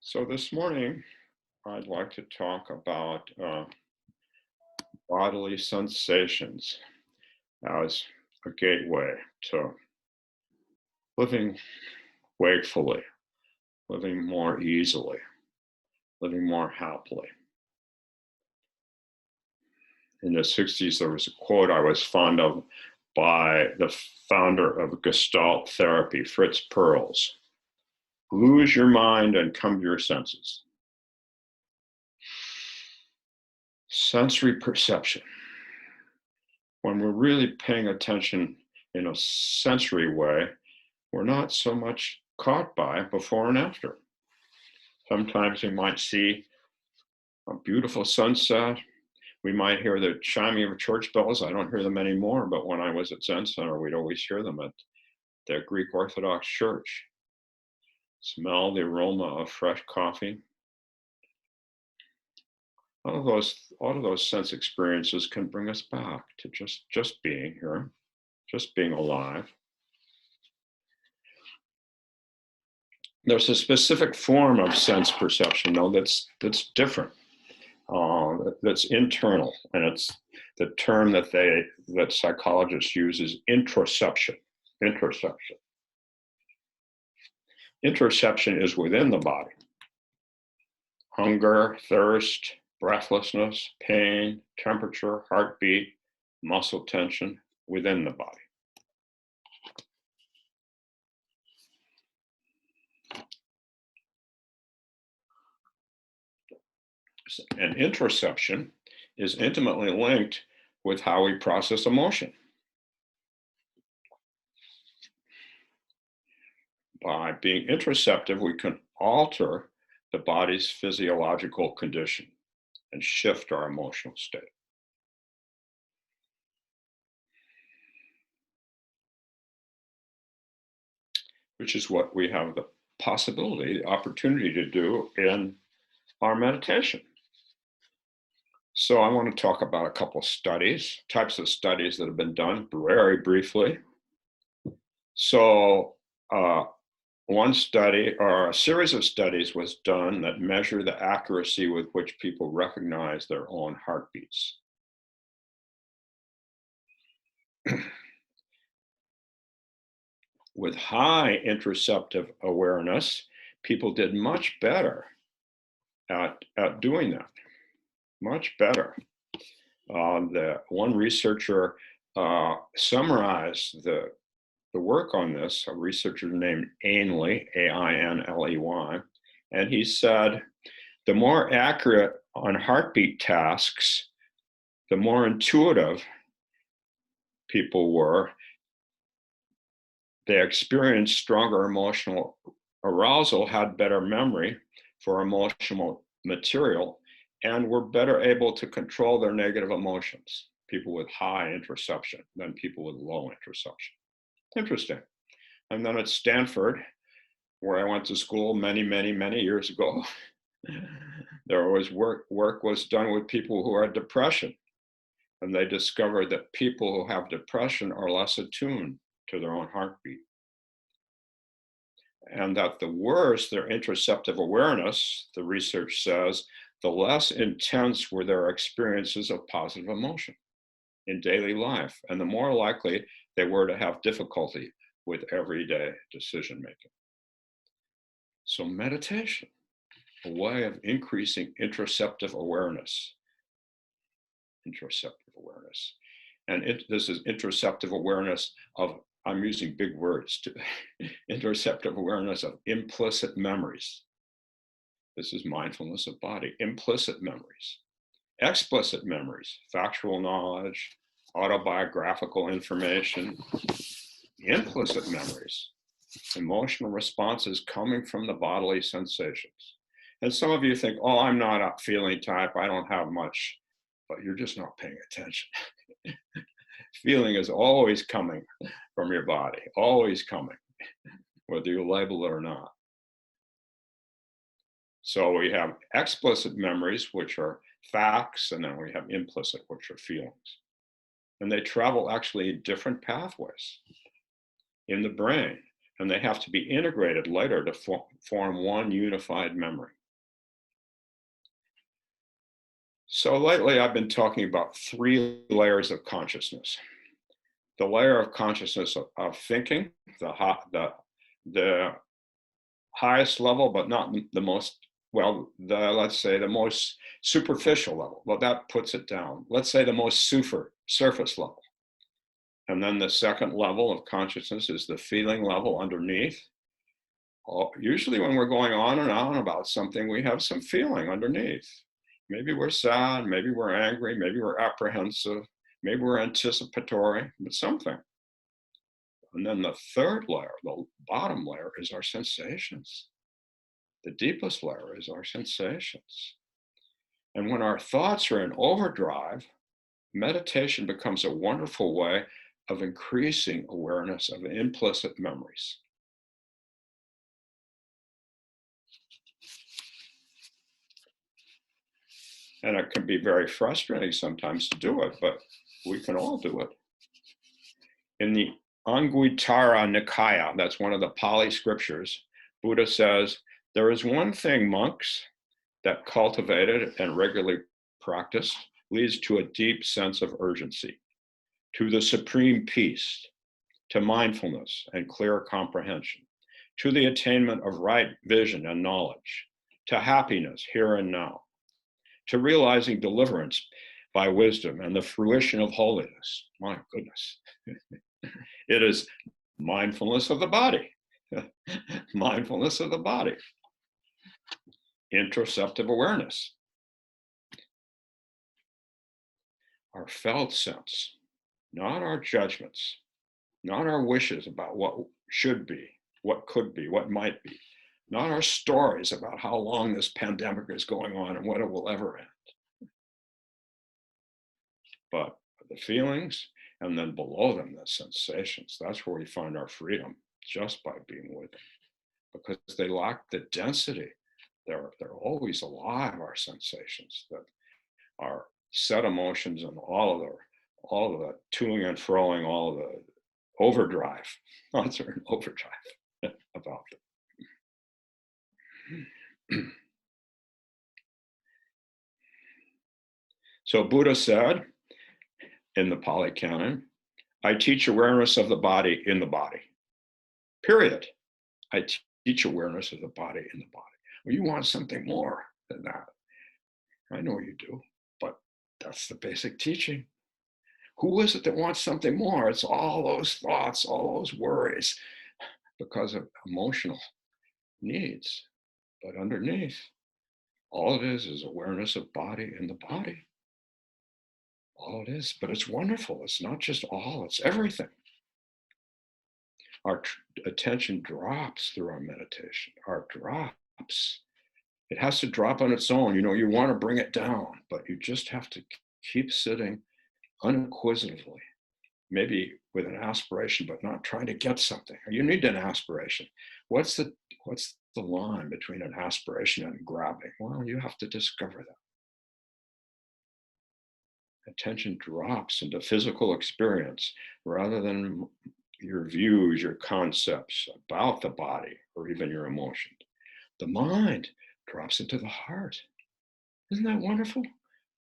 So this morning, I'd like to talk about bodily sensations as a gateway to living wakefully, living more easily, living more happily. In the 60s, there was a quote I was fond of by the founder of Gestalt therapy, Fritz Perls: "Lose your mind and come to your senses." Sensory perception. When we're really paying attention in a sensory way, we're not so much caught by before and after. Sometimes we might see a beautiful sunset. We might hear the chiming of church bells. I don't hear them anymore, but when I was at Zen Center, we'd always hear them at the Greek Orthodox Church. Smell the aroma of fresh coffee. All of those sense experiences can bring us back to just being here, just being alive. There's a specific form of sense perception, though, that's different. That's internal, and it's the term that psychologists use is interoception. Interoception. Interoception is within the body. Hunger, thirst, breathlessness, pain, temperature, heartbeat, muscle tension within the body. And interoception is intimately linked with how we process emotion. By being interoceptive, we can alter the body's physiological condition and shift our emotional state. Which is what we have the possibility, the opportunity to do in our meditation. So I want to talk about a couple studies, types of studies that have been done very briefly. So one study, or a series of studies, was done that measure the accuracy with which people recognize their own heartbeats. With high interoceptive awareness, people did much better at doing that, much better. The one researcher summarized the work on this, a researcher named Ainley, A-I-N-L-E-Y, and he said, the more accurate on heartbeat tasks, the more intuitive people were. They experienced stronger emotional arousal, had better memory for emotional material, and were better able to control their negative emotions, people with high interoception than people with low interoception. Interesting. And then at Stanford, where I went to school many years ago, there was work was done with people who had depression. And they discovered that people who have depression are less attuned to their own heartbeat. And that the worse their interoceptive awareness, the research says, the less intense were their experiences of positive emotion in daily life, and the more likely they were to have difficulty with everyday decision making. So meditation, a way of increasing interoceptive awareness. Interoceptive awareness. And this is interoceptive awareness of, I'm using big words, interoceptive awareness of implicit memories. This is mindfulness of body, implicit memories. Explicit memories, factual knowledge, autobiographical information. Implicit memories, emotional responses coming from the bodily sensations. And some of you think, oh, I'm not a feeling type, I don't have much, but you're just not paying attention. Feeling is always coming from your body, always coming, whether you label it or not. So we have explicit memories, which are facts, and then we have implicit, which are feelings. And they travel actually in different pathways in the brain. and they have to be integrated later to form one unified memory. So lately, I've been talking about 3 layers of consciousness. The layer of consciousness of thinking, the highest level, but not the most, well, let's say the most superficial level. Well, that puts it down. Let's say the most surface level. And then the second level of consciousness is the feeling level underneath. Usually when we're going on and on about something, we have some feeling underneath. Maybe we're sad, maybe we're angry, maybe we're apprehensive, maybe we're anticipatory, but something. And then the third layer, the bottom layer, is our sensations. The deepest layer is our sensations. And when our thoughts are in overdrive, meditation becomes a wonderful way of increasing awareness of implicit memories. And it can be very frustrating sometimes to do it, but we can all do it. In the Anguttara Nikaya, that's one of the Pali scriptures, Buddha says, there is one thing, monks, that cultivated and regularly practiced leads to a deep sense of urgency, to the supreme peace, to mindfulness and clear comprehension, to the attainment of right vision and knowledge, to happiness here and now, to realizing deliverance by wisdom and the fruition of holiness. My goodness. It is mindfulness of the body. Mindfulness of the body. Interoceptive awareness. Our felt sense, not our judgments, not our wishes about what should be, what could be, what might be, not our stories about how long this pandemic is going on and when it will ever end. But the feelings, and then below them, the sensations. That's where we find our freedom, just by being with them, because they lack the density. They're always alive, our sensations, that our set emotions and all of the toing and froing, all of the overdrive. Thoughts are in overdrive about them. So Buddha said in the Pali Canon, I teach awareness of the body in the body. Period. I teach awareness of the body in the body. Well, you want something more than that. I know you do, but that's the basic teaching. Who is it that wants something more? It's all those thoughts, all those worries, because of emotional needs. But underneath, all it is awareness of body in the body. All it is, but it's wonderful. It's not just all, it's everything. Our attention drops through our meditation. Our drops. It has to drop on its own. You want to bring it down, but you just have to keep sitting uninquisitively, maybe with an aspiration, but not trying to get something. You need an aspiration. What's the line between an aspiration and grabbing? Well, you have to discover that. Attention drops into physical experience rather than your views, your concepts about the body, or even your emotions. The mind drops into the heart. Isn't that wonderful?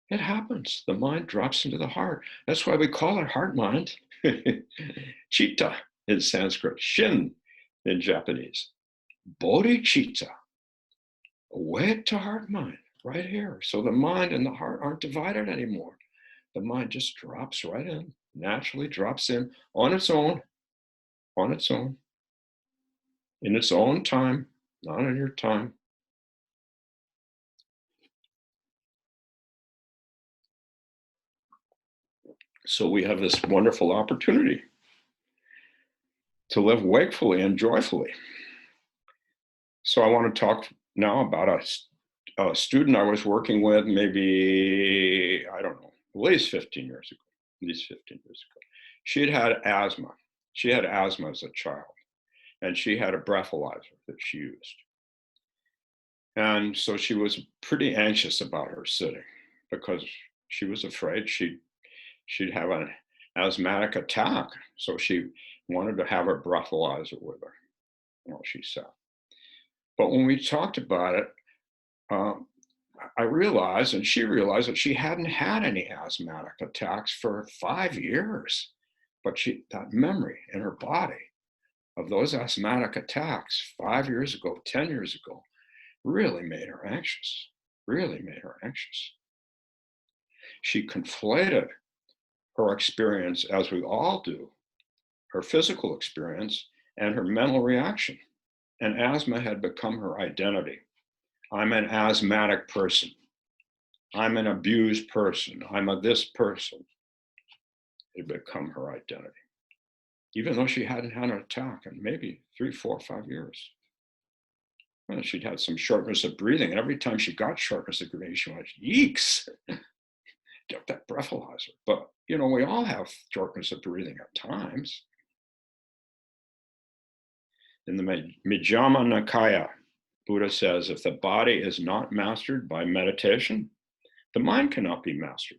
It happens. The mind drops into the heart. That's why we call it heart mind. Chitta in Sanskrit, shin in Japanese. Bodhicitta, awake to heart mind, right here. So the mind and the heart aren't divided anymore. The mind just drops right in, naturally drops in on its own, in its own time, not in your time. So we have this wonderful opportunity to live wakefully and joyfully. So I want to talk now about a student I was working with, maybe, I don't know, at least 15 years ago. She'd had asthma. She had asthma as a child, and she had a breathalyzer that she used. And so she was pretty anxious about her sitting because she was afraid she'd have an asthmatic attack. So she wanted to have her breathalyzer with her. while she sat. But when we talked about it, um, I realized, and she realized, that she hadn't had any asthmatic attacks for 5 years. But that memory in her body of those asthmatic attacks 5 years ago, 10 years ago, really made her anxious, really made her anxious. She conflated her experience, as we all do, her physical experience and her mental reaction. And asthma had become her identity. I'm an asthmatic person. I'm an abused person. I'm a this person. It had become her identity, even though she hadn't had an attack in maybe 3, 4, 5 years. And she'd had some shortness of breathing. And every time she got shortness of breathing, she went, yeeks, get that breathalyzer. But, we all have shortness of breathing at times. In the Majjhima Nikaya, Buddha says, if the body is not mastered by meditation, the mind cannot be mastered.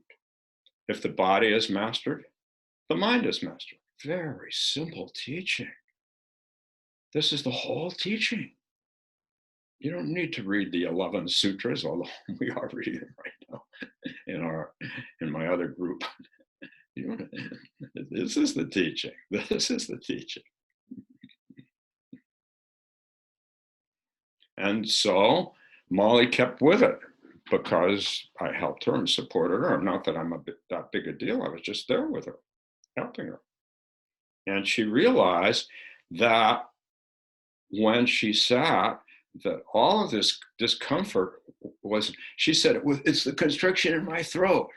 If the body is mastered, the mind is mastered. Very simple teaching. This is the whole teaching. You don't need to read the 11 sutras, although we are reading them right now in my other group. This is the teaching. This is the teaching. And so Molly kept with it because I helped her and supported her. Not that I'm that big a deal. I was just there with her, helping her. And she realized that when she sat, that all of this discomfort was, she said, it's the constriction in my throat.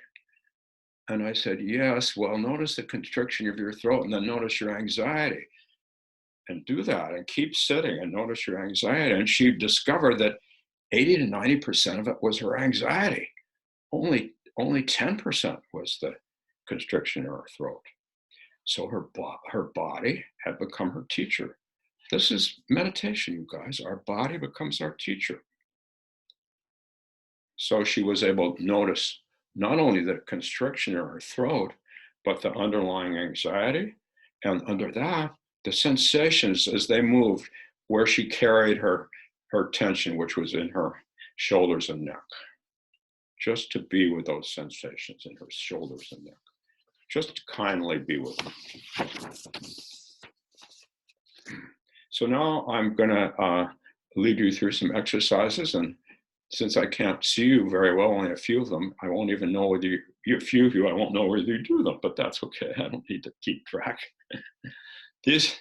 And I said, yes, well, notice the constriction of your throat and then notice your anxiety. And do that and keep sitting and notice your anxiety. And she discovered that 80 to 90% of it was her anxiety. Only 10% was the constriction in her throat. So her body had become her teacher. This is meditation, you guys. Our body becomes our teacher. So she was able to notice not only the constriction in her throat, but the underlying anxiety. And under that, the sensations as they moved, where she carried her tension, which was in her shoulders and neck. Just to be with those sensations in her shoulders and neck. Just kindly be with them. So now I'm going to lead you through some exercises. And since I can't see you very well, only a few of them, I won't even know whether a few of you, I won't know whether you do them, but that's okay. I don't need to keep track. These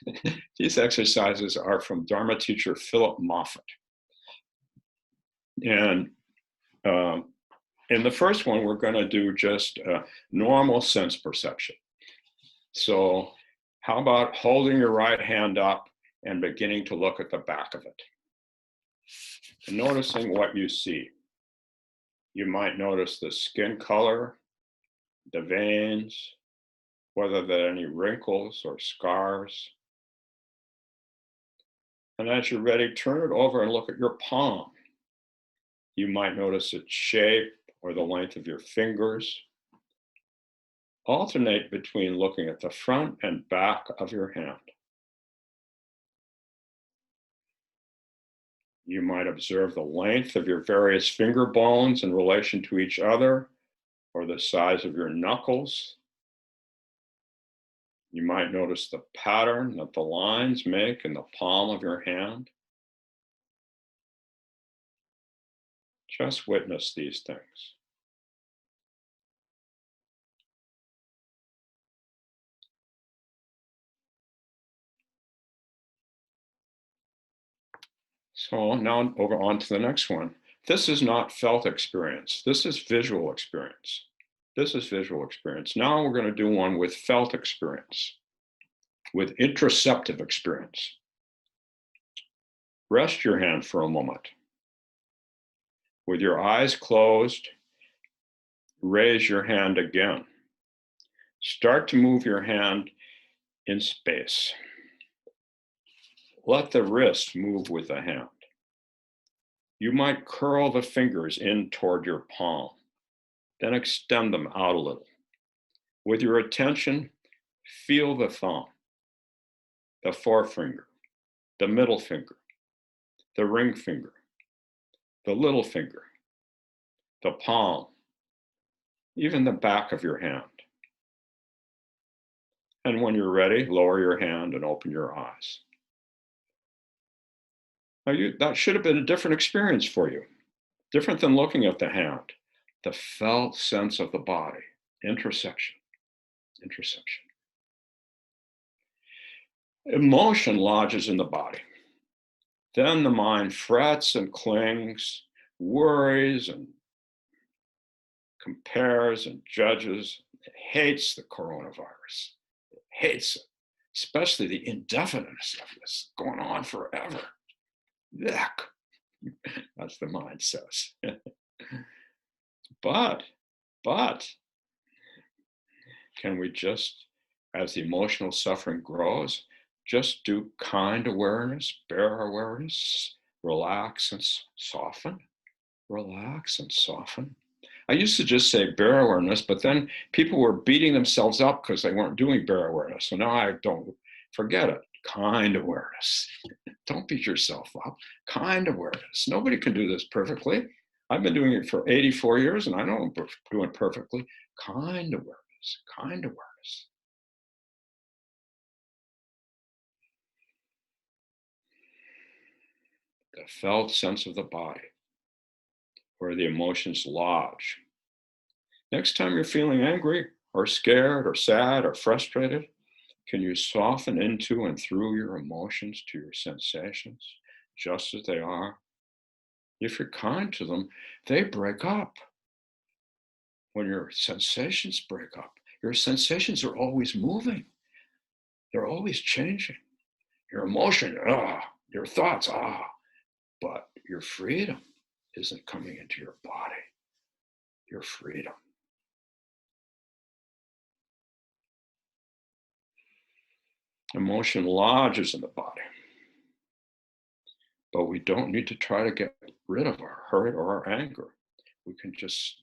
exercises are from Dharma teacher Philip Moffitt. And in the first one, we're going to do just normal sense perception. So how about holding your right hand up and beginning to look at the back of it? And noticing what you see. You might notice the skin color, the veins, whether there are any wrinkles or scars. And as you're ready, turn it over and look at your palm. You might notice its shape or the length of your fingers. Alternate between looking at the front and back of your hand. You might observe the length of your various finger bones in relation to each other, or the size of your knuckles. You might notice the pattern that the lines make in the palm of your hand. Just witness these things. So now over on to the next one. This is not felt experience. This is visual experience. This is visual experience. Now we're going to do one with felt experience, with interoceptive experience. Rest your hand for a moment. With your eyes closed, raise your hand again. Start to move your hand in space. Let the wrist move with the hand. You might curl the fingers in toward your palm, then extend them out a little. With your attention, feel the thumb, the forefinger, the middle finger, the ring finger, the little finger, the palm, even the back of your hand. And when you're ready, lower your hand and open your eyes. Now, that should have been a different experience for you, different than looking at the hand. The felt sense of the body, intersection. Emotion lodges in the body. Then the mind frets and clings, worries and compares and judges. It hates the coronavirus. It hates it, especially the indefiniteness of this going on forever. Yuck. That's the mind says. But can we just, as the emotional suffering grows, just do kind awareness, bare awareness, relax and soften, relax and soften. I used to just say bare awareness, but then people were beating themselves up because they weren't doing bare awareness. So now I don't, forget it, kind awareness. Don't beat yourself up, kind awareness. Nobody can do this perfectly. I've been doing it for 84 years and I know I'm doing it perfectly. Kind awareness, kind awareness. The felt sense of the body, where the emotions lodge. Next time you're feeling angry or scared or sad or frustrated, can you soften into and through your emotions to your sensations, just as they are? If you're kind to them, they break up. When your sensations break up, your sensations are always moving. They're always changing. Your emotion, your thoughts, but your freedom isn't coming into your body. Your freedom. Emotion lodges in the body. But we don't need to try to get rid of our hurt or our anger. We can just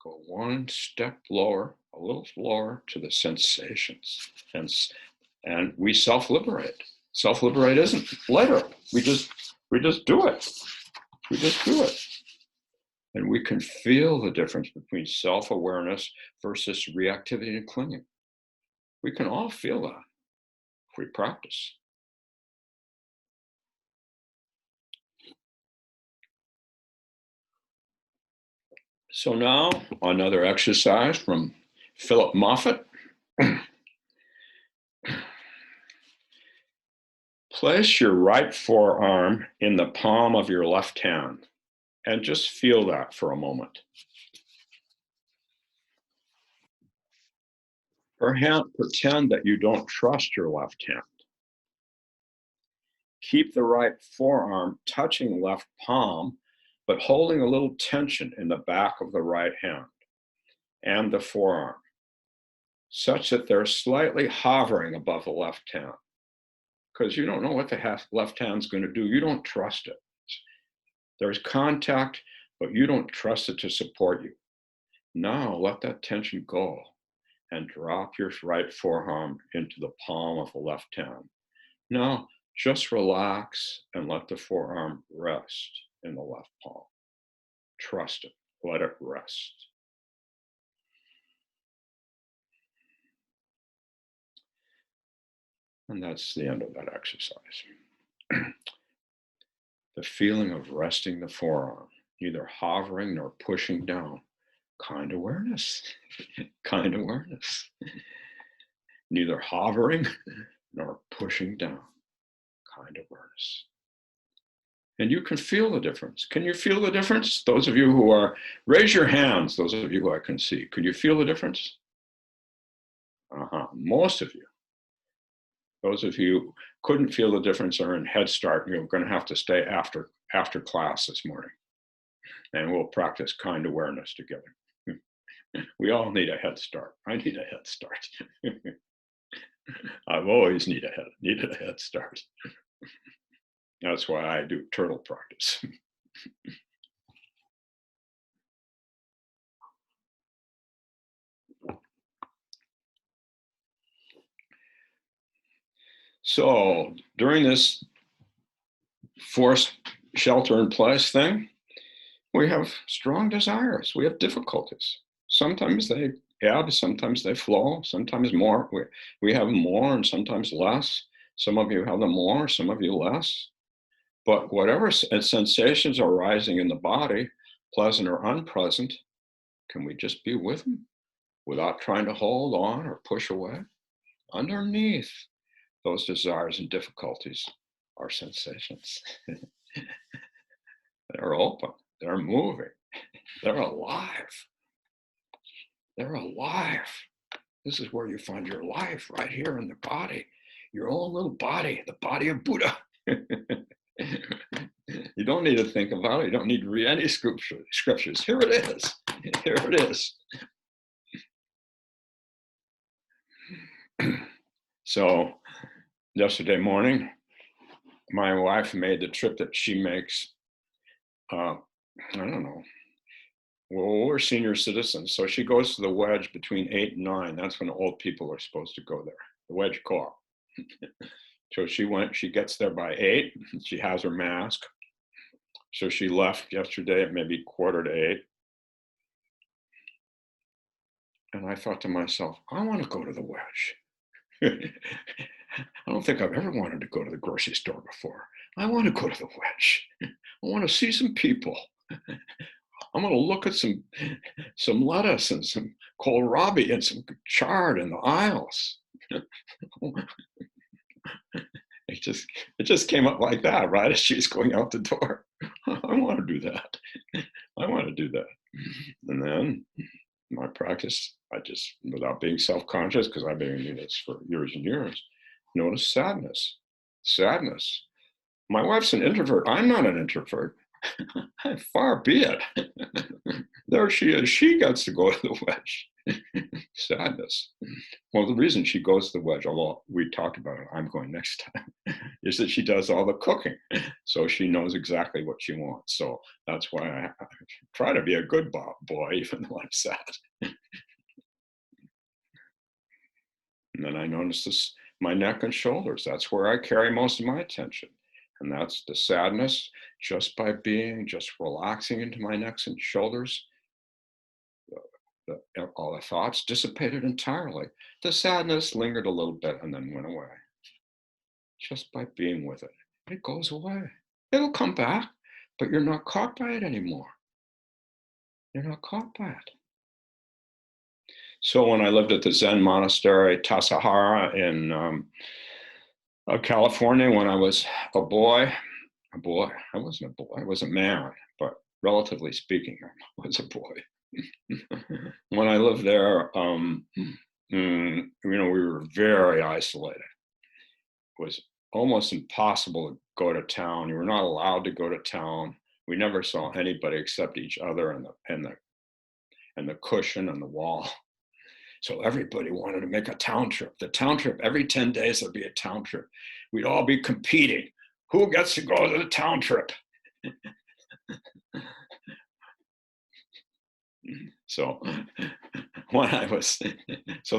go one step lower, a little lower to the sensations. And we self-liberate. Self-liberate isn't later. We just do it. We just do it. And we can feel the difference between self-awareness versus reactivity and clinging. We can all feel that if we practice. So now, another exercise from Philip Moffat. Place your right forearm in the palm of your left hand and just feel that for a moment. Pretend that you don't trust your left hand. Keep the right forearm touching left palm, but holding a little tension in the back of the right hand and the forearm, such that they're slightly hovering above the left hand. Because you don't know what the left hand's going to do. You don't trust it. There's contact, but you don't trust it to support you. Now let that tension go and drop your right forearm into the palm of the left hand. Now just relax and let the forearm rest in the left palm. Trust it. Let it rest. And that's the end of that exercise. The feeling of resting the forearm, neither hovering nor pushing down. Kind awareness. Kind awareness. Neither hovering nor pushing down. Kind awareness. And you can feel the difference. Can you feel the difference? Those of you who are, raise your hands, those of you who I can see. Can you feel the difference? Most of you. Those of you who couldn't feel the difference are in Head Start. You're going to have to stay after class this morning. And we'll practice kind awareness together. We all need a head start. I need a head start. I've always needed a head start. That's why I do turtle practice. So during this forced shelter in place thing, we have strong desires. We have difficulties. Sometimes they ebb, sometimes they flow, sometimes more. We have more and sometimes less. Some of you have them more, some of you less. But whatever sensations are rising in the body, pleasant or unpleasant, can we just be with them without trying to hold on or push away? Underneath those desires and difficulties are sensations. They're open, they're moving, they're alive. They're alive. This is where you find your life, right here in the body, your own little body, the body of Buddha. You don't need to think about it. You don't need to read any scriptures. Here it is. Here it is. So yesterday morning, my wife made the trip that she makes. I don't know. Well, we're senior citizens, so she goes to the wedge between 8 and 9. That's when old people are supposed to go there, the wedge car. So she gets there by 8. She has her mask. So she left yesterday at maybe 7:45. And I thought to myself, I want to go to the wedge. I don't think I've ever wanted to go to the grocery store before. I want to go to the wedge. I want to see some people. I'm going to look at some lettuce and some kohlrabi and some chard in the aisles. It just came up like that, right as she was going out the door. I want to do that. I want to do that. And then my practice, I just, without being self-conscious, because I've been doing this for years and years, notice sadness. Sadness. My wife's an introvert. I'm not an introvert. Far be it. There she is. She gets to go to the wedge. Sadness. Well, the reason she goes to the wedge, although we talked about it, I'm going next time, is that she does all the cooking. So she knows exactly what she wants. So that's why I try to be a good boy, even though I'm sad. And then I notice this, my neck and shoulders. That's where I carry most of my attention. And that's the sadness. Just by being, just relaxing into my necks and shoulders, all the thoughts dissipated entirely. The sadness lingered a little bit and then went away. Just by being with it, it goes away. It'll come back, but you're not caught by it anymore. You're not caught by it. So when I lived at the Zen monastery, Tassajara, in California, when I was a boy, I wasn't a boy, I was a man, but relatively speaking, I was a boy. When I lived there, we were very isolated. It was almost impossible to go to town. You were not allowed to go to town. We never saw anybody except each other and the cushion and the wall. So everybody wanted to make a town trip. The town trip, every 10 days, there'd be a town trip. We'd all be competing. Who gets to go to the town trip? So that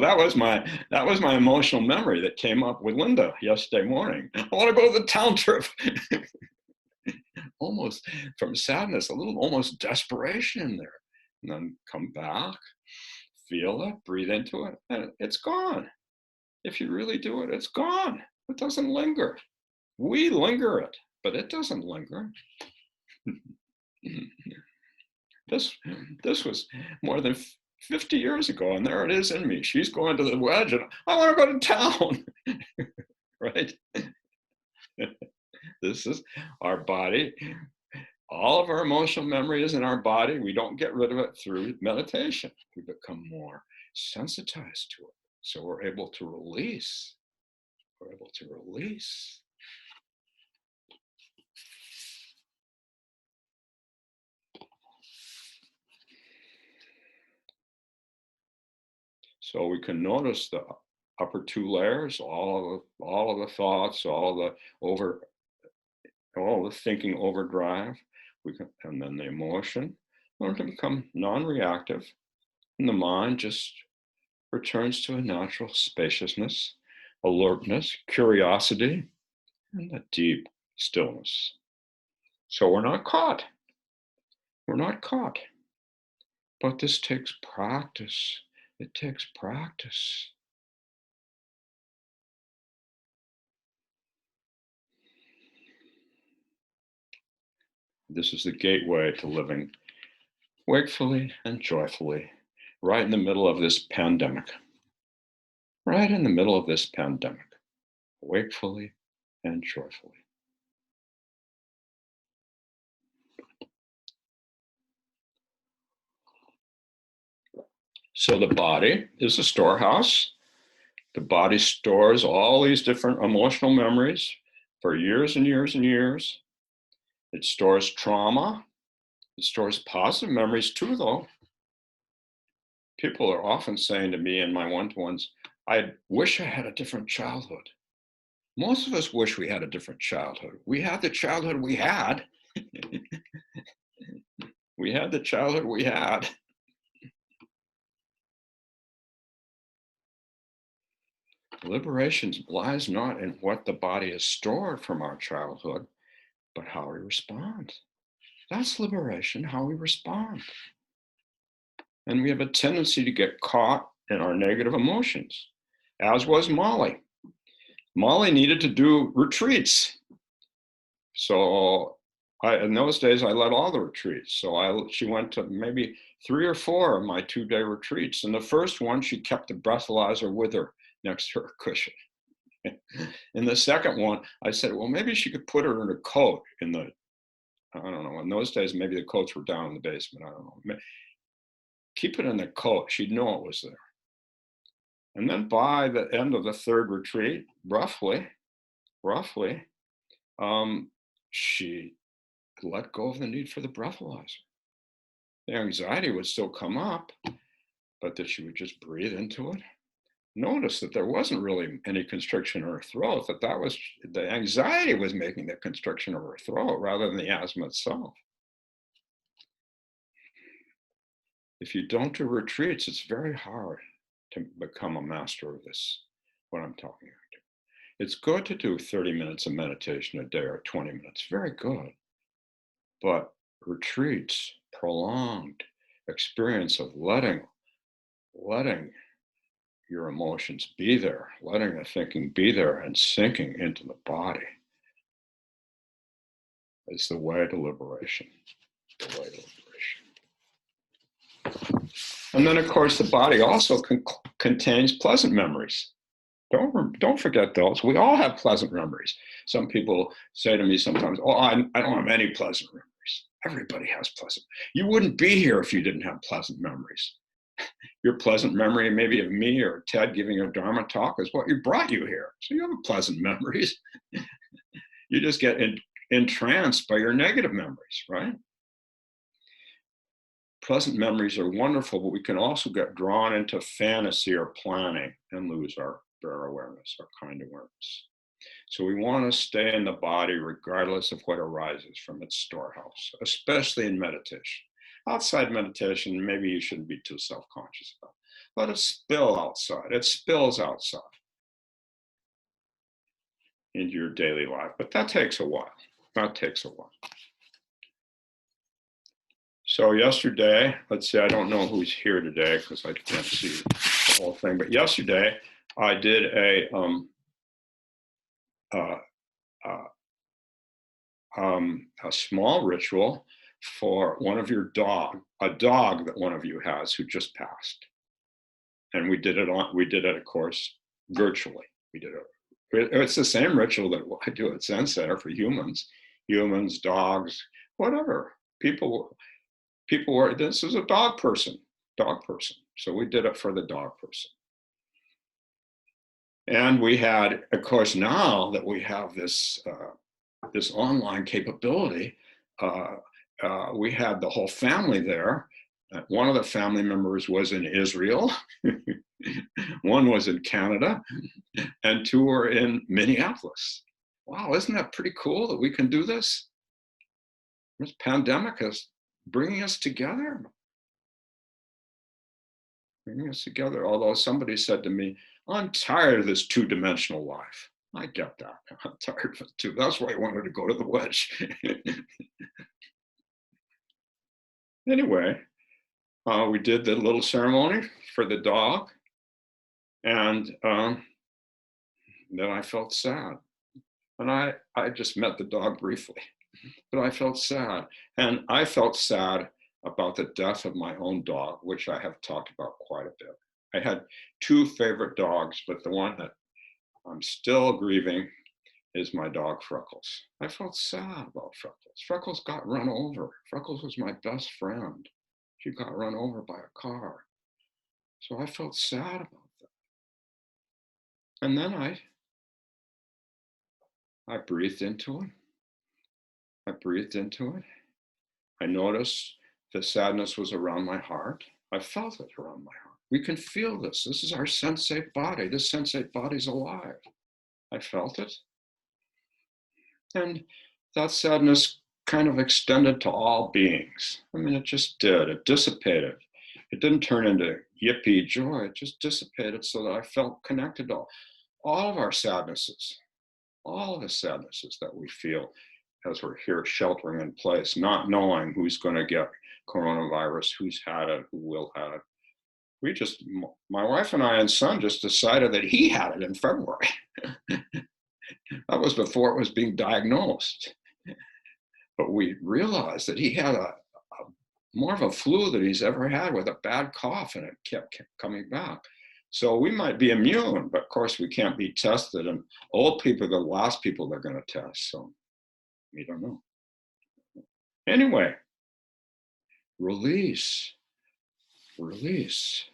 was my emotional memory that came up with Linda yesterday morning. I want to go to the town trip. Almost from sadness, a little almost desperation in there. And then come back, feel it, breathe into it, and it's gone. If you really do it, it's gone. It doesn't linger. We linger it, but it doesn't linger. This was more than 50 years ago, and there it is in me. She's going to the wedge, and I want to go to town, right? This is our body. All of our emotional memory is in our body. We don't get rid of it through meditation. We become more sensitized to it. So we're able to release. We're able to release. So we can notice the upper two layers, all of the thoughts, all the thinking overdrive. And then the emotion learn to become non-reactive, and the mind just returns to a natural spaciousness, alertness, curiosity, and a deep stillness. So we're not caught. We're not caught. But this takes practice. It takes practice. This is the gateway to living wakefully and joyfully, right in the middle of this pandemic. Right in the middle of this pandemic, wakefully and joyfully. So the body is a storehouse. The body stores all these different emotional memories for years and years and years. It stores trauma. It stores positive memories too, though. People are often saying to me in my one-to-ones, I wish I had a different childhood. Most of us wish we had a different childhood. We had the childhood we had. We had the childhood we had. Liberation lies not in what the body has stored from our childhood, but how we respond. That's liberation, how we respond. And we have a tendency to get caught in our negative emotions, as was Molly. Molly needed to do retreats. So in those days, I led all the retreats. So she went to maybe 3 or 4 of my 2-day retreats. And the first one, she kept the breathalyzer with her next to her cushion. In the second one, I said, well, maybe she could put her in a coat in the, I don't know, in those days, maybe the coats were down in the basement. I don't know. Keep it in the coat. She'd know it was there. And then by the end of the 3rd retreat, roughly, she let go of the need for the breathalyzer. The anxiety would still come up, but that she would just breathe into it. Notice that there wasn't really any constriction in her throat, that was the anxiety was making the constriction of her throat rather than the asthma itself. If you don't do retreats, it's very hard to become a master of this, what I'm talking about. It's good to do 30 minutes of meditation a day or 20 minutes, very good. But retreats, prolonged experience of letting your emotions be there, letting the thinking be there and sinking into the body is the way to liberation. The way to liberation. And then, of course, the body also contains pleasant memories. Don't forget those. We all have pleasant memories. Some people say to me sometimes, oh, I don't have any pleasant memories. Everybody has pleasant. You wouldn't be here if you didn't have pleasant memories. Your pleasant memory maybe of me or Ted giving a Dharma talk is what brought you here. So you have pleasant memories. You just get entranced by your negative memories, right? Pleasant memories are wonderful, but we can also get drawn into fantasy or planning and lose our bare awareness, our kind awareness. So we want to stay in the body regardless of what arises from its storehouse, especially in meditation. Outside meditation, maybe you shouldn't be too self-conscious about. Let it spill outside. It spills outside into your daily life, but that takes a while. That takes a while. So yesterday, let's see, I don't know who's here today because I can't see the whole thing, but yesterday I did a small ritual for one of your a dog that one of you has who just passed. And we did it, of course, virtually. It's the same ritual that I do at Zen Center for humans, dogs, whatever. People were, this is a dog person. So we did it for the dog person. And we had, of course, now that we have this online capability, we had the whole family there. One of the family members was in Israel, one was in Canada, and 2 were in Minneapolis. Wow, isn't that pretty cool that we can do this? This pandemic is bringing us together. Although somebody said to me, I'm tired of this 2-dimensional life. I get that. I'm tired of it too. That's why I wanted to go to the wedge. Anyway, we did the little ceremony for the dog, and then I felt sad. And I just met the dog briefly, but I felt sad. And I felt sad about the death of my own dog, which I have talked about quite a bit. I had two favorite dogs, but the one that I'm still grieving is my dog Freckles. I felt sad about Freckles. Freckles got run over. Freckles was my best friend. She got run over by a car. So I felt sad about that. And then I breathed into it. I breathed into it. I noticed the sadness was around my heart. I felt it around my heart. We can feel this. This is our sensate body. This sensate body's alive. I felt it. And that sadness kind of extended to all beings. I mean, it just did. It dissipated. It didn't turn into yippee joy. It just dissipated so that I felt connected to all of our sadnesses, all of the sadnesses that we feel as we're here sheltering in place, not knowing who's going to get coronavirus, who's had it, who will have it. We just, my wife and I and son just decided that he had it in February. That was before it was being diagnosed. But we realized that he had a more of a flu than he's ever had, with a bad cough, and it kept coming back. So we might be immune, but of course we can't be tested, and old people are the last people they're going to test. So we don't know. Anyway, release, release.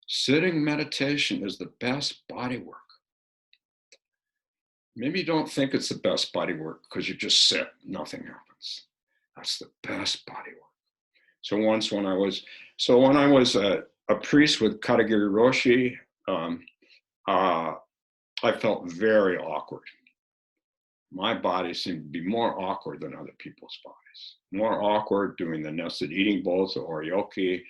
Sitting meditation is the best body work. Maybe you don't think it's the best body work because you just sit, nothing happens. That's the best body work. So once when I was a priest with Katagiri Roshi, I felt very awkward. My body seemed to be more awkward than other people's bodies. More awkward doing the nested eating bowls, the oryoki,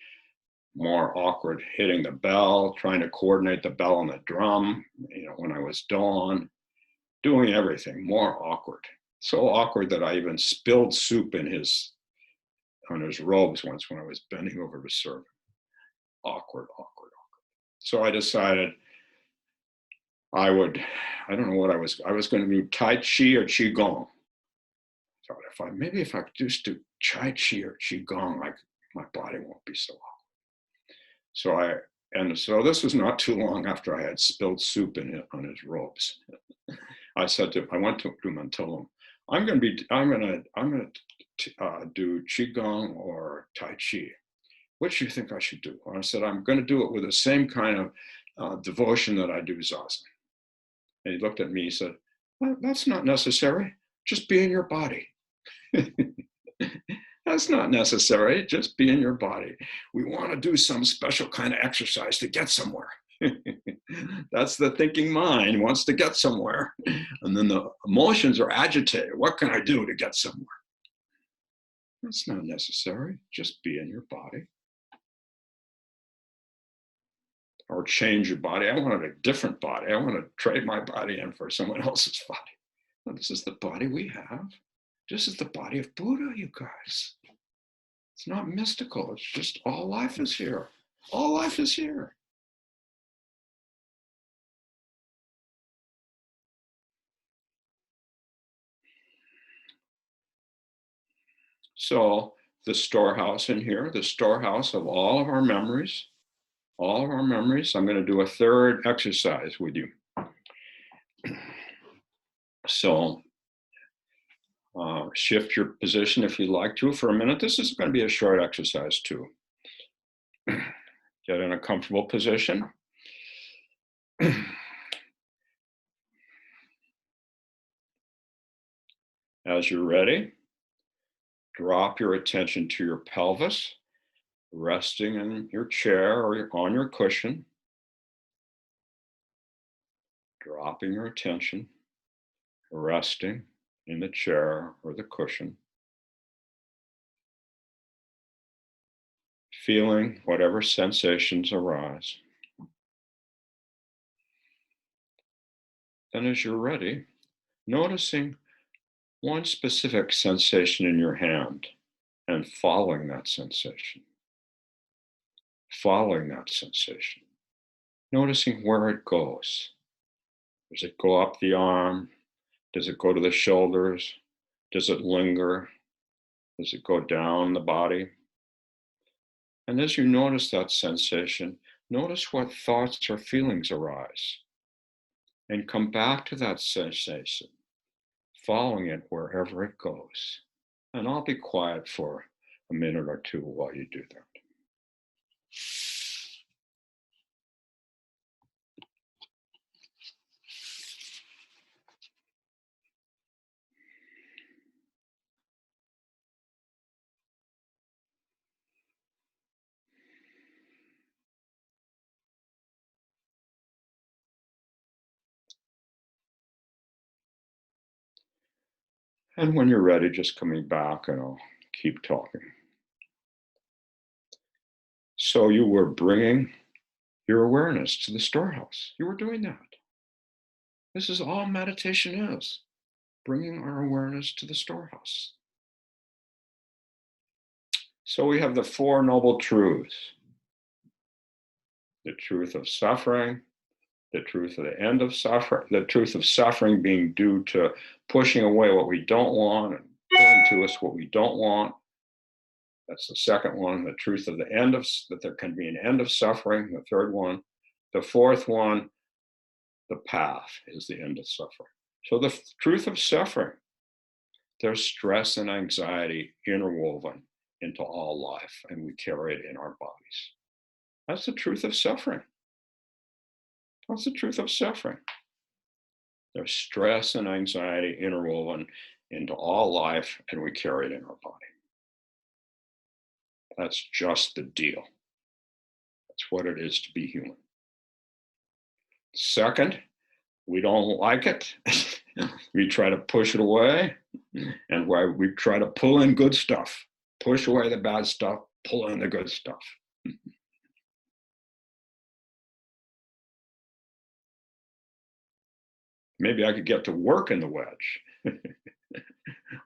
more awkward hitting the bell, trying to coordinate the bell on the drum, when I was done, doing everything, more awkward. So awkward that I even spilled soup on his robes once when I was bending over to serve him. Awkward, awkward, awkward. So I decided I don't know what I was going to do Tai Chi or Qigong. So if I just do Tai Chi or Qigong, my body won't be so awkward. So this was not too long after I had spilled soup on his robes. I went to him and told him, I'm going to do Qigong or Tai Chi. What do you think I should do? And I said, I'm going to do it with the same kind of devotion that I do Zazen. And he looked at me, he said, well, that's not necessary. Just be in your body. That's not necessary. Just be in your body. We want to do some special kind of exercise to get somewhere. That's the thinking mind, wants to get somewhere. And then the emotions are agitated. What can I do to get somewhere? That's not necessary. Just be in your body. Or change your body. I wanted a different body. I want to trade my body in for someone else's body. Well, this is the body we have. This is the body of Buddha, you guys. It's not mystical. It's just all life is here. All life is here. So the storehouse in here, the storehouse of all of our memories, I'm going to do a third exercise with you. So shift your position if you'd like to for a minute. This is going to be a short exercise too. Get in a comfortable position. As you're ready, drop your attention to your pelvis, resting in your chair or on your cushion. Dropping your attention, resting in the chair or the cushion. Feeling whatever sensations arise. Then as you're ready, noticing one specific sensation in your hand and following that sensation, following that sensation, noticing where it goes. Does it go up the arm? Does it go to the shoulders? Does it linger? Does it go down the body? And as you notice that sensation, notice what thoughts or feelings arise and come back to that sensation, following it wherever it goes. And I'll be quiet for a minute or two while you do that. And when you're ready, just coming back and I'll keep talking. So you were bringing your awareness to the storehouse. You were doing that. This is all meditation is, bringing our awareness to the storehouse. So we have the Four Noble Truths: the truth of suffering, the truth of the end of suffering, the truth of suffering being due to pushing away what we don't want and pulling to us what we don't want. That's the second one. The truth of the end of, that there can be an end of suffering, the third one. The fourth one, the path is the end of suffering. So the truth of suffering, there's stress and anxiety interwoven into all life, and we carry it in our bodies. That's the truth of suffering. That's the truth of suffering. There's stress and anxiety interwoven into all life, and we carry it in our body. That's just the deal. That's what it is to be human. Second, we don't like it. We try to push it away, and why we try to pull in good stuff. Push away the bad stuff, pull in the good stuff. Maybe I could get to work in the wedge.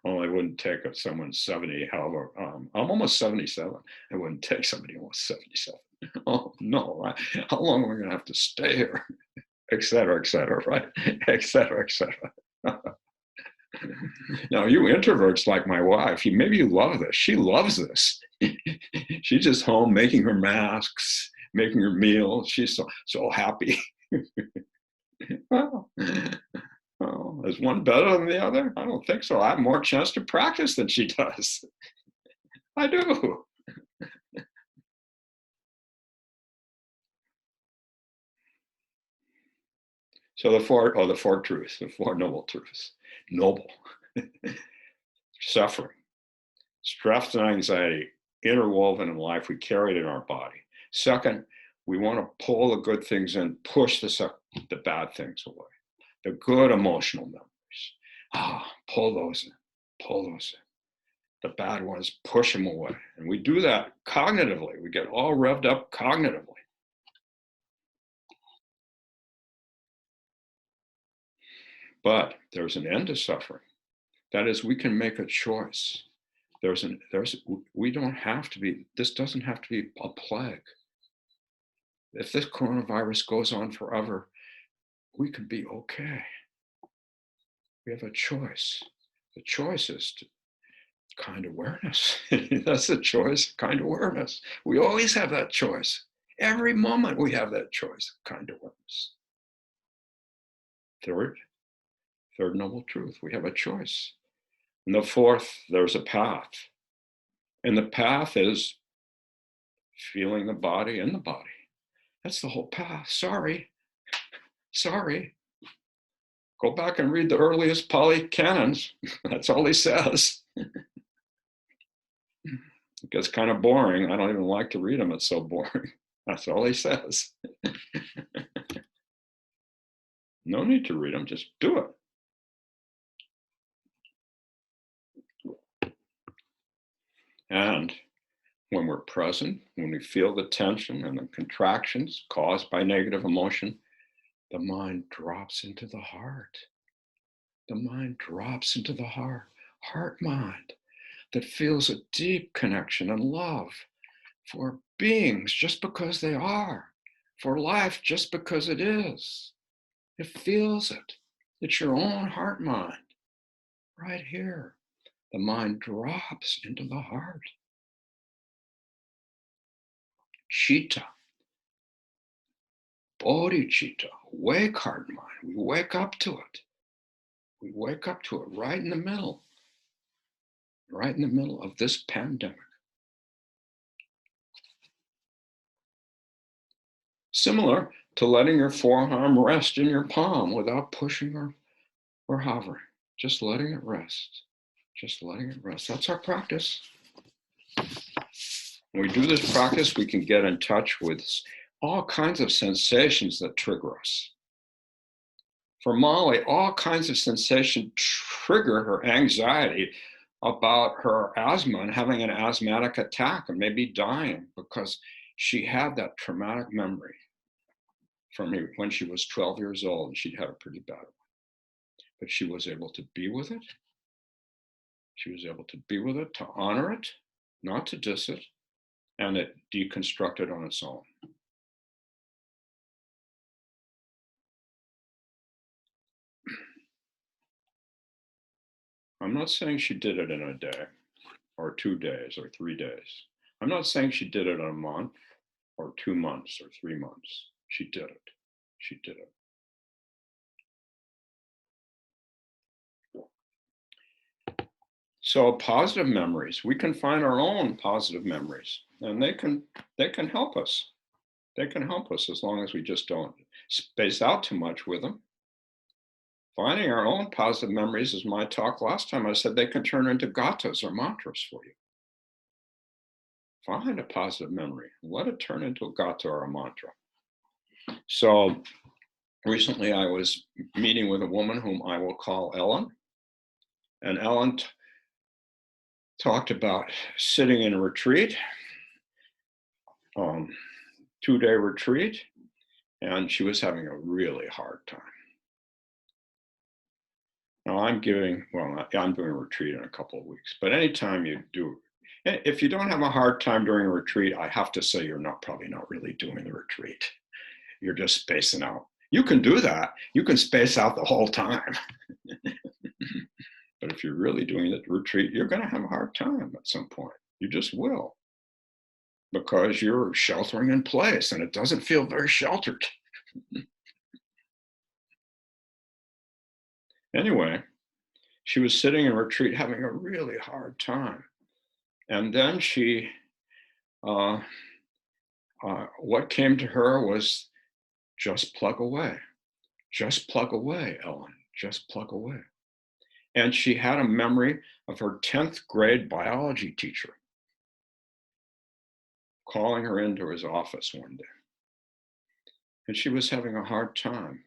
Only wouldn't take someone 70, however, I'm almost 77. It wouldn't take somebody almost 77. Oh, no, how long am I going to have to stay here? Et cetera, right? Et cetera, et cetera. Now, you introverts like my wife, maybe you love this. She loves this. She's just home making her masks, making her meals. She's so happy. Well, is one better than the other? I don't think so. I have more chance to practice than she does. I do. So the four truths, the Four Noble Truths. Noble. Suffering, stress and anxiety interwoven in life, we carry it in our body. Second, we want to pull the good things in, push the bad things away. The good emotional memories, pull those in, pull those in. The bad ones, push them away. And we do that cognitively. We get all revved up cognitively. But there's an end to suffering. That is, we can make a choice. We don't have to be, this doesn't have to be a plague. If this coronavirus goes on forever, we could be okay. We have a choice. The choice is to kind awareness. That's the choice, kind awareness. We always have that choice. Every moment we have that choice, kind awareness. Third noble truth, we have a choice. And the fourth, there's a path. And the path is feeling the body in the body. That's the whole path. Sorry. Go back and read the earliest Pali canons. That's all he says. It gets kind of boring. I don't even like to read them. It's so boring. That's all he says. No need to read them. Just do it. And when we're present, when we feel the tension and the contractions caused by negative emotion, the mind drops into the heart. The mind drops into the heart mind that feels a deep connection and love for beings just because they are, for life just because it is. It feels it. It's your own heart mind right here. The mind drops into the heart. Chitta, bodhicitta, wake heart mind. We wake up to it. We wake up to it right in the middle of this pandemic. Similar to letting your forearm rest in your palm without pushing or hovering, just letting it rest. Just letting it rest. That's our practice. When we do this practice, we can get in touch with all kinds of sensations that trigger us. For Molly, all kinds of sensations trigger her anxiety about her asthma and having an asthmatic attack and maybe dying because she had that traumatic memory from when she was 12 years old and she'd had a pretty bad one. But she was able to be with it. She was able to be with it, to honor it, not to diss it, and it deconstructed on its own. I'm not saying she did it in a day or 2 days or 3 days. I'm not saying she did it in a month or 2 months or 3 months. She did it. She did it. So positive memories, we can find our own positive memories, and they can help us. They can help us as long as we just don't space out too much with them. Finding our own positive memories is my talk last time. I said they can turn into gathas or mantras for you. Find a positive memory. Let it turn into a gatha or a mantra. So recently I was meeting with a woman whom I will call Ellen. And Ellen talked about sitting in a retreat, 2-day retreat, and she was having a really hard time. Now I'm doing a retreat in a couple of weeks, but anytime you do, if you don't have a hard time during a retreat, I have to say you're probably not really doing the retreat. You're just spacing out. You can do that. You can space out the whole time. But if you're really doing the retreat, you're going to have a hard time at some point. You just will. Because you're sheltering in place and it doesn't feel very sheltered. Anyway, she was sitting in retreat having a really hard time. And then what came to her was just plug away. Just plug away, Ellen. Just plug away. And she had a memory of her 10th grade biology teacher calling her into his office one day. And she was having a hard time.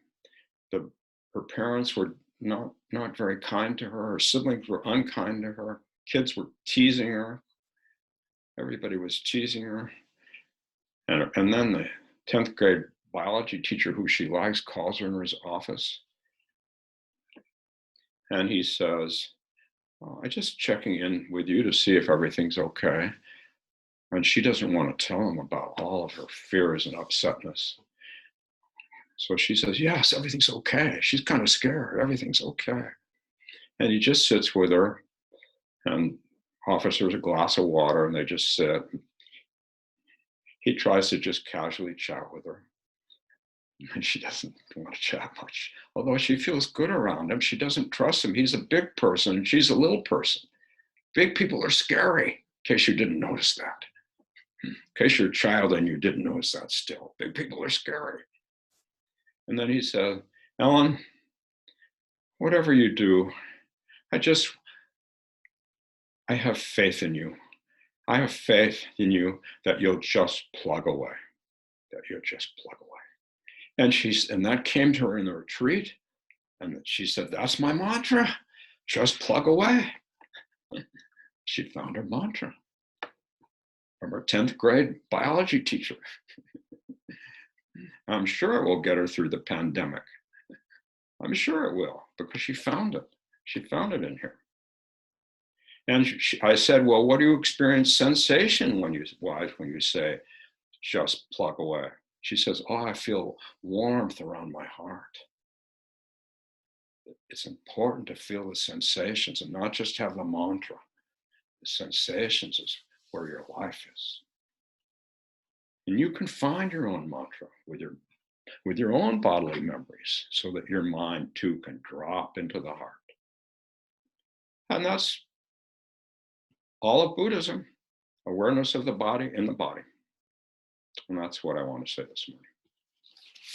Her parents were not very kind to her. Her siblings were unkind to her. Kids were teasing her. Everybody was teasing her. And then the 10th grade biology teacher who she likes calls her in his office. And he says, I'm just checking in with you to see if everything's okay. And she doesn't want to tell him about all of her fears and upsetness. So she says, yes, everything's okay. She's kind of scared. Everything's okay. And he just sits with her and offers her a glass of water and they just sit. He tries to just casually chat with her. And she doesn't want to chat much. Although she feels good around him, she doesn't trust him. He's a big person and she's a little person. Big people are scary, in case you didn't notice that. In case you're a child and you didn't notice that still. Big people are scary. And then he said, Ellen, whatever you do, I have faith in you. I have faith in you that you'll just plug away. That you'll just plug away. And that came to her in the retreat. And she said, that's my mantra. Just plug away. She found her mantra from her 10th grade biology teacher. I'm sure it will get her through the pandemic. I'm sure it will, because she found it. She found it in here. And I said, well, what do you experience sensation when you, wife, when you say, just plug away? She says, oh, I feel warmth around my heart. It's important to feel the sensations and not just have the mantra. The sensations is where your life is. And you can find your own mantra with your own bodily memories so that your mind too can drop into the heart. And that's all of Buddhism, awareness of the body in the body. And that's what I want to say this morning.